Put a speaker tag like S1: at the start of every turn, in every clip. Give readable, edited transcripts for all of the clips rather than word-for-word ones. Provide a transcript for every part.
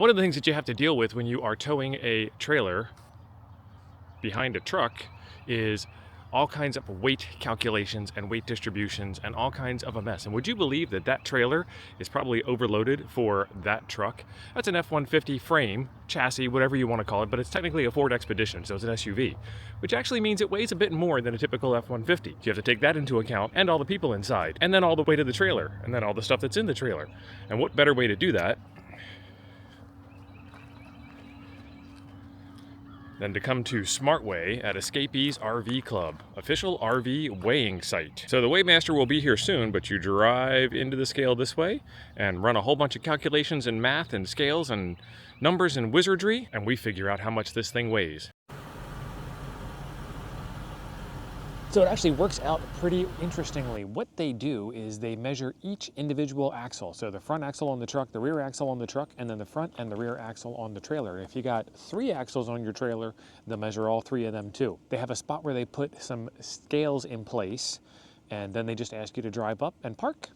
S1: One of the things that you have to deal with when you are towing a trailer behind a truck is all kinds of weight calculations and weight distributions and all kinds of a mess. And would you believe that that trailer is probably overloaded for that truck? That's an F-150 frame, chassis, whatever you want to call it, but it's technically a Ford Expedition, so it's an SUV, which actually means it weighs a bit more than a typical F-150. You have to take that into account, and all the people inside, and then all the weight of the trailer, and then all the stuff that's in the trailer. And what better way to do that than to come to Smartweigh at Escapees RV Club, official RV weighing site. So the Weighmaster will be here soon, but you drive into the scale this way and run a whole bunch of calculations and math and scales and numbers and wizardry, and we figure out how much this thing weighs. So it actually works out pretty interestingly. What they do is they measure each individual axle. So the front axle on the truck, the rear axle on the truck, and then the front and the rear axle on the trailer. If you got 3 axles on your trailer, they'll measure all 3 of them too. They have a spot where they put some scales in place, and then they just ask you to drive up and park.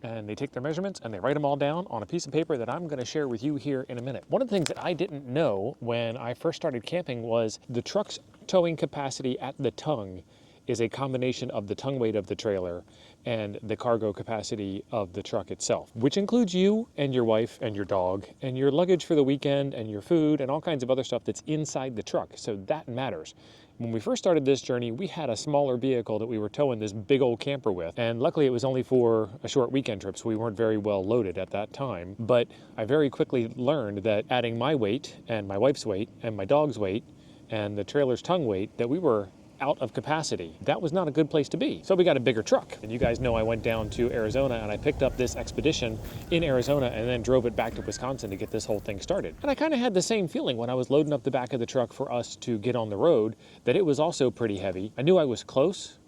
S1: And they take their measurements and they write them all down on a piece of paper that I'm going to share with you here in a minute. One of the things that I didn't know when I first started camping was the truck's towing capacity at the tongue is a combination of the tongue weight of the trailer and the cargo capacity of the truck itself, which includes you and your wife and your dog and your luggage for the weekend and your food and all kinds of other stuff that's inside the truck. So that matters. When we first started this journey, we had a smaller vehicle that we were towing this big old camper with, and luckily it was only for a short weekend trip, so we weren't very well loaded at that time. But I very quickly learned that adding my weight and my wife's weight and my dog's weight and the trailer's tongue weight, that we were out of capacity. That was not a good place to be. So we got a bigger truck. And you guys know I went down to Arizona and I picked up this Expedition in Arizona and then drove it back to Wisconsin to get this whole thing started. And I kind of had the same feeling when I was loading up the back of the truck for us to get on the road, that it was also pretty heavy. I knew I was close,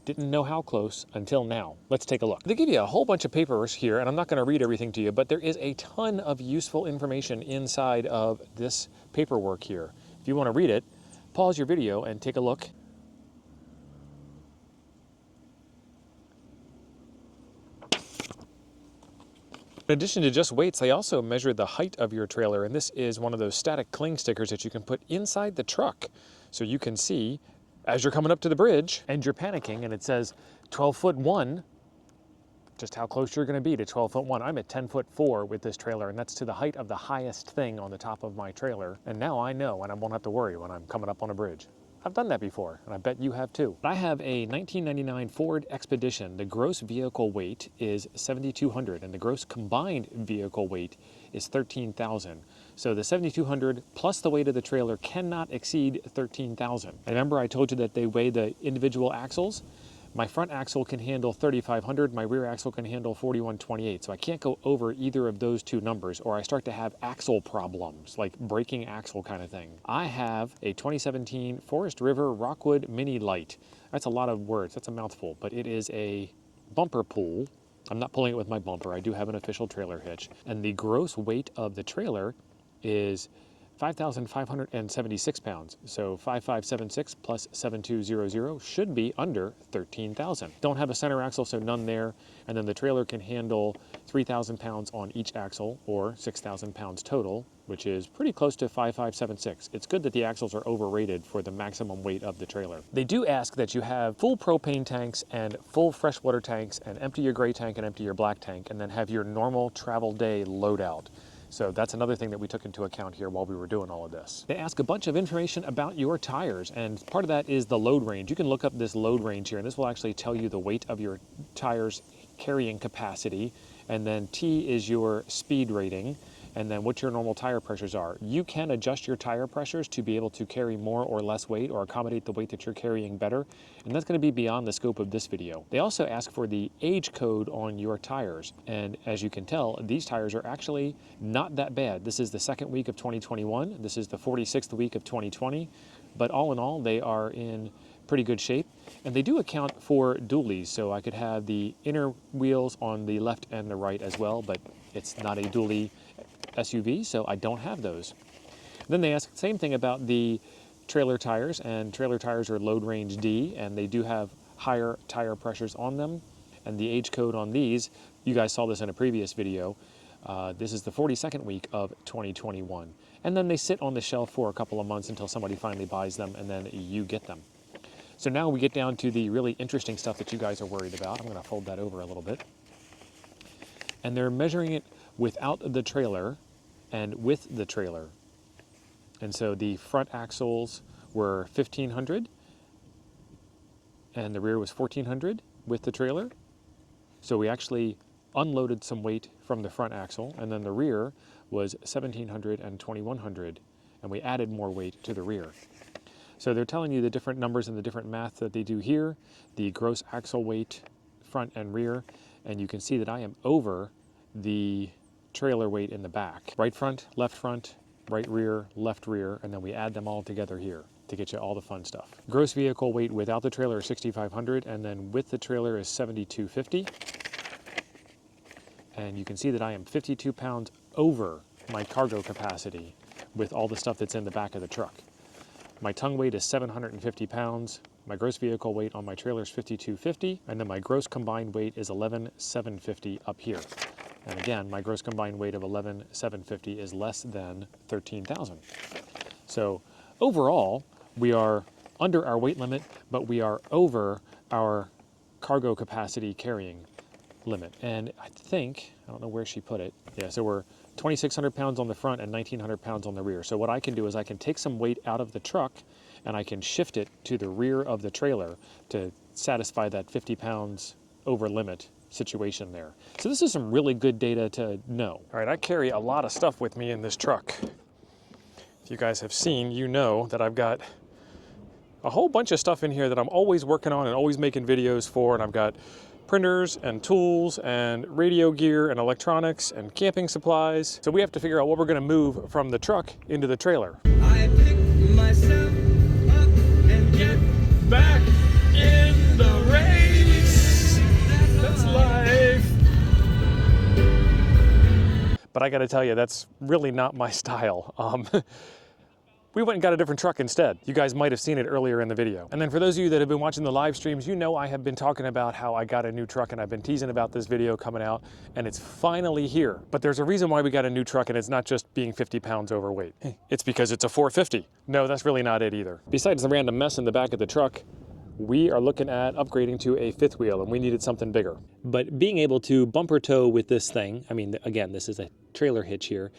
S1: didn't know how close until now. Let's take a look. They give you a whole bunch of papers here, and I'm not going to read everything to you, but there is a ton of useful information inside of this paperwork here. If you want to read it, pause your video and take a look. In addition to just weights, they also measure the height of your trailer, and this is one of those static cling stickers that you can put inside the truck. So you can see, as you're coming up to the bridge and you're panicking and it says 12'1", just how close you're gonna be to 12'1". I'm at 10'4" with this trailer, and that's to the height of the highest thing on the top of my trailer. And now I know, and I won't have to worry when I'm coming up on a bridge. I've done that before, and I bet you have too. I have a 1999 Ford Expedition. The gross vehicle weight is 7,200, and the gross combined vehicle weight is 13,000. So the 7,200 plus the weight of the trailer cannot exceed 13,000. Remember I told you that they weigh the individual axles? My front axle can handle 3,500, my rear axle can handle 4,128, so I can't go over either of those two numbers, or I start to have axle problems, like breaking axle kind of thing. I have a 2017 Forest River Rockwood Mini Light. That's a lot of words, that's a mouthful, but it is a bumper pull. I'm not pulling it with my bumper, I do have an official trailer hitch, and the gross weight of the trailer is 5,576 pounds. So 5,576 plus 7,200 should be under 13,000. Don't have a center axle, so none there. And then the trailer can handle 3,000 pounds on each axle, or 6,000 pounds total, which is pretty close to 5,576. It's good that the axles are overrated for the maximum weight of the trailer. They do ask that you have full propane tanks and full freshwater tanks, and empty your gray tank and empty your black tank, and then have your normal travel day loadout. So that's another thing that we took into account here while we were doing all of this. They ask a bunch of information about your tires, and part of that is the load range. You can look up this load range here, and this will actually tell you the weight of your tires carrying capacity, and then T is your speed rating, and then what your normal tire pressures are. You can adjust your tire pressures to be able to carry more or less weight, or accommodate the weight that you're carrying better, and that's going to be beyond the scope of this video. They also ask for the age code on your tires, and as you can tell, these tires are actually not that bad. This is the second week of 2021, this is the 46th week of 2020, but all in all, they are in pretty good shape. And they do account for dualies, so I could have the inner wheels on the left and the right as well, but it's not a dually SUV, so I don't have those. Then they ask the same thing about the trailer tires, and trailer tires are load range D, and they do have higher tire pressures on them. And the age code on these, you guys saw this in a previous video, This is the 42nd week of 2021. And then they sit on the shelf for a couple of months until somebody finally buys them, and then you get them. So now we get down to the really interesting stuff that you guys are worried about. I'm going to fold that over a little bit. And they're measuring it without the trailer and with the trailer. And so the front axles were 1,500 and the rear was 1,400 with the trailer. So we actually unloaded some weight from the front axle, and then the rear was 1,700 and 2,100, and we added more weight to the rear. So they're telling you the different numbers and the different math that they do here, the gross axle weight, front and rear, and you can see that I am over the trailer weight in the back. Right front, right rear, left rear, and then we add them all together here to get you all the fun stuff. Gross vehicle weight without the trailer is 6,500, and then with the trailer is 7,250. And you can see that I am 52 pounds over my cargo capacity with all the stuff that's in the back of the truck. My tongue weight is 750 pounds. My gross vehicle weight on my trailer is 5,250, and then my gross combined weight is 11,750 up here. And again, my gross combined weight of 11,750 is less than 13,000. So overall, we are under our weight limit, but we are over our cargo capacity carrying limit. And I think, I don't know where she put it. Yeah, so we're 2,600 pounds on the front and 1,900 pounds on the rear. So what I can do is I can take some weight out of the truck and I can shift it to the rear of the trailer to satisfy that 50 pounds over limit situation there. So this is some really good data to know. All right, I carry a lot of stuff with me in this truck. If you guys have seen, you know that I've got a whole bunch of stuff in here that I'm always working on and always making videos for, and I've got printers and tools and radio gear and electronics and camping supplies. So we have to figure out what we're going to move from the truck into the trailer.
S2: I pick myself up and get back in the race. That's life.
S1: But I got to tell you, that's really not my style. We went and got a different truck instead. You guys might have seen it earlier in the video. And then for those of you that have been watching the live streams, you know I have been talking about how I got a new truck, and I've been teasing about this video coming out, and it's finally here. But there's a reason why we got a new truck, and it's not just being 50 pounds overweight. It's because it's a 450. No, that's really not it either. Besides the random mess in the back of the truck, we are looking at upgrading to a fifth wheel, and we needed something bigger. But being able to bumper tow with this thing, I mean, again, this is a trailer hitch here,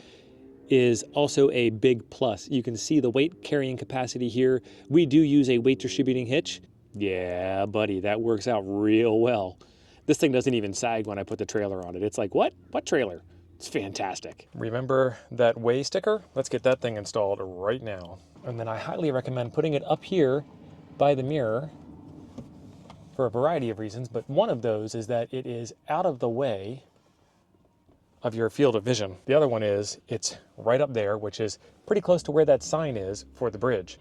S1: is also a big plus. You can see the weight carrying capacity here. We do use a weight distributing hitch. Yeah, buddy, that works out real well. This thing doesn't even sag when I put the trailer on it. It's like, what? What trailer? It's fantastic. Remember that weigh sticker? Let's get that thing installed right now. And then I highly recommend putting it up here by the mirror for a variety of reasons, but one of those is that it is out of the way of your field of vision. The other one is it's right up there, which is pretty close to where that sign is for the bridge.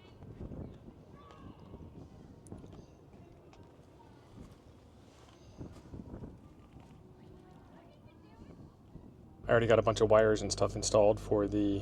S1: I already got a bunch of wires and stuff installed for the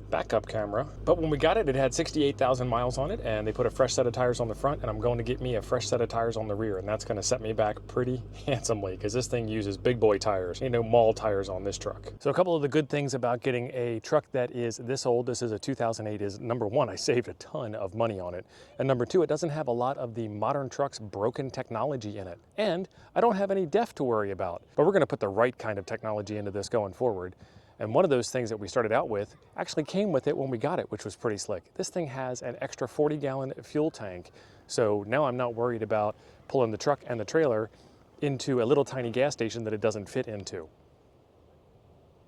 S1: backup camera, but when we got it, it had 68,000 miles on it, and they put a fresh set of tires on the front, and I'm going to get me a fresh set of tires on the rear, and that's going to set me back pretty handsomely because this thing uses big boy tires, you know, mall tires on this truck. So a couple of the good things about getting a truck that is this old, this is a 2008, is number one, I saved a ton of money on it, and number two, it doesn't have a lot of the modern truck's broken technology in it, and I don't have any DEF to worry about, but we're going to put the right kind of technology into this going forward. And one of those things that we started out with actually came with it when we got it, which was pretty slick. This thing has an extra 40-gallon fuel tank. So now I'm not worried about pulling the truck and the trailer into a little tiny gas station that it doesn't fit into.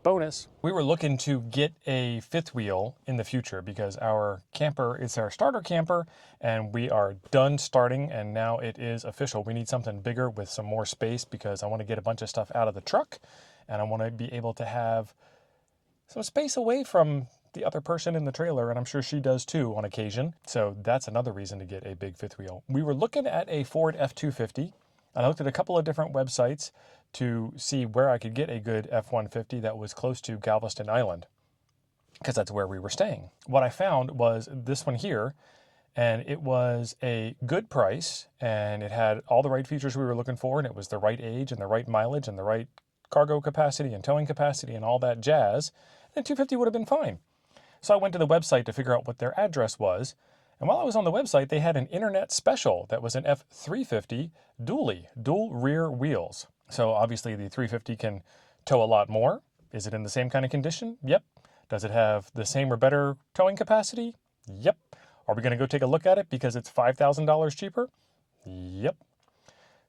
S1: Bonus. We were looking to get a fifth wheel in the future because our camper is our starter camper and we are done starting, and now it is official. We need something bigger with some more space because I want to get a bunch of stuff out of the truck and I want to be able to have some space away from the other person in the trailer, and I'm sure she does too on occasion. So that's another reason to get a big fifth wheel. We were looking at a Ford F-250. I looked at a couple of different websites to see where I could get a good F-150 that was close to Galveston Island, because that's where we were staying. What I found was this one here, and it was a good price, and it had all the right features we were looking for, and it was the right age and the right mileage and the right cargo capacity and towing capacity and all that jazz, then 250 would have been fine. So I went to the website to figure out what their address was. And while I was on the website, they had an internet special that was an F350 dually, dual rear wheels. So obviously the 350 can tow a lot more. Is it in the same kind of condition? Yep. Does it have the same or better towing capacity? Yep. Are we going to go take a look at it because it's $5,000 cheaper? Yep.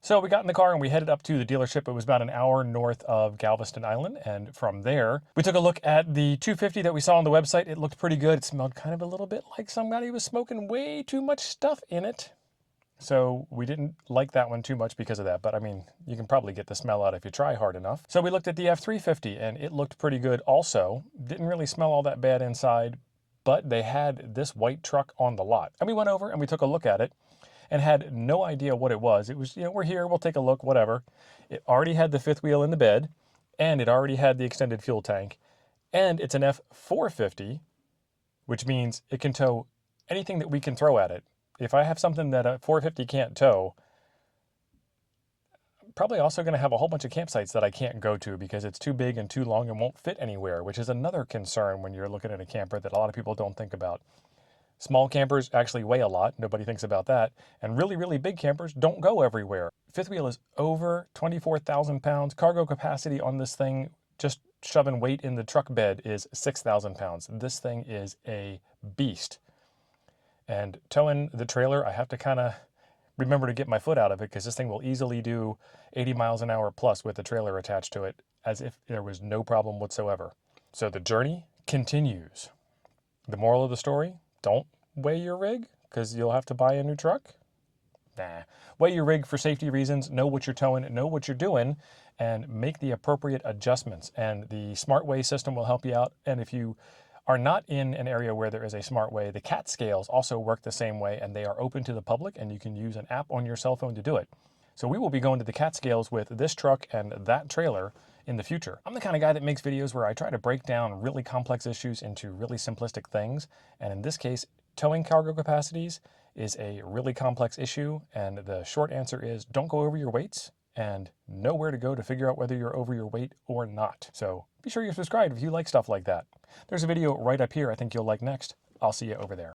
S1: So we got in the car and we headed up to the dealership. It was about an hour north of Galveston Island. And from there, we took a look at the 250 that we saw on the website. It looked pretty good. It smelled kind of a little bit like somebody was smoking way too much stuff in it. So we didn't like that one too much because of that. But I mean, you can probably get the smell out if you try hard enough. So we looked at the F350 and it looked pretty good also. Didn't really smell all that bad inside, but they had this white truck on the lot. And we went over and we took a look at it and had no idea what it was. It was, we're here, we'll take a look, whatever. It already had the fifth wheel in the bed, and it already had the extended fuel tank, and it's an F450, which means it can tow anything that we can throw at it. If I have something that a 450 can't tow, I'm probably also going to have a whole bunch of campsites that I can't go to because it's too big and too long and won't fit anywhere, which is another concern when you're looking at a camper that a lot of people don't think about. Small campers actually weigh a lot. Nobody thinks about that. And really, really big campers don't go everywhere. Fifth wheel is over 24,000 pounds. Cargo capacity on this thing, just shoving weight in the truck bed, is 6,000 pounds. This thing is a beast. And towing the trailer, I have to kind of remember to get my foot out of it because this thing will easily do 80 miles an hour plus with the trailer attached to it as if there was no problem whatsoever. So the journey continues. The moral of the story? Don't weigh your rig because you'll have to buy a new truck. Nah. Weigh your rig for safety reasons, know what you're towing, know what you're doing, and make the appropriate adjustments. And the smart weigh system will help you out. And if you are not in an area where there is a smart weigh, the CAT scales also work the same way, and they are open to the public, and you can use an app on your cell phone to do it. So we will be going to the CAT scales with this truck and that trailer in the future. I'm the kind of guy that makes videos where I try to break down really complex issues into really simplistic things. And in this case, towing cargo capacities is a really complex issue. And the short answer is don't go over your weights and know where to go to figure out whether you're over your weight or not. So be sure you're subscribed if you like stuff like that. There's a video right up here I think you'll like next. I'll see you over there.